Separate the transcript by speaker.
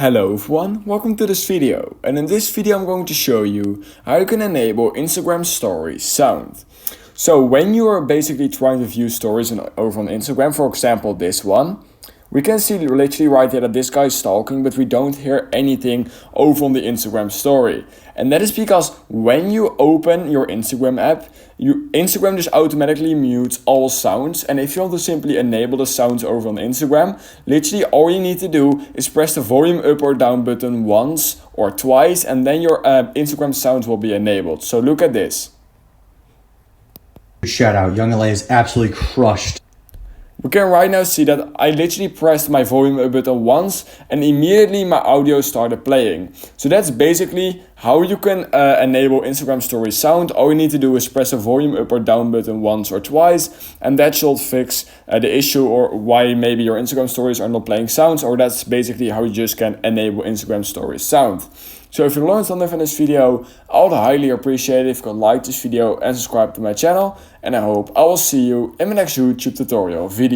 Speaker 1: Hello everyone, welcome to this video, and in this video I'm going to show you how you can enable Instagram Stories sound. So when you are basically trying to view stories over on Instagram, for example this one, we can see literally right here that this guy is talking, but we don't hear anything over on the Instagram story. And that is because when you open your Instagram app, Instagram just automatically mutes all sounds. And if you want to simply enable the sounds over on Instagram, literally all you need to do is press the volume up or down button once or twice, and then your Instagram sounds will be enabled. So look at this.
Speaker 2: Shout out, Young LA is absolutely crushed.
Speaker 1: We can right now see that I literally pressed my volume up button once and immediately my audio started playing. So that's basically how you can enable Instagram Stories sound. All you need to do is press the volume up or down button once or twice, and that should fix the issue or why maybe your Instagram Stories are not playing sounds, or that's basically how you just can enable Instagram Stories sound. So if you learned something from this video, I would highly appreciate it if you could like this video and subscribe to my channel, and I hope I will see you in my next YouTube tutorial video.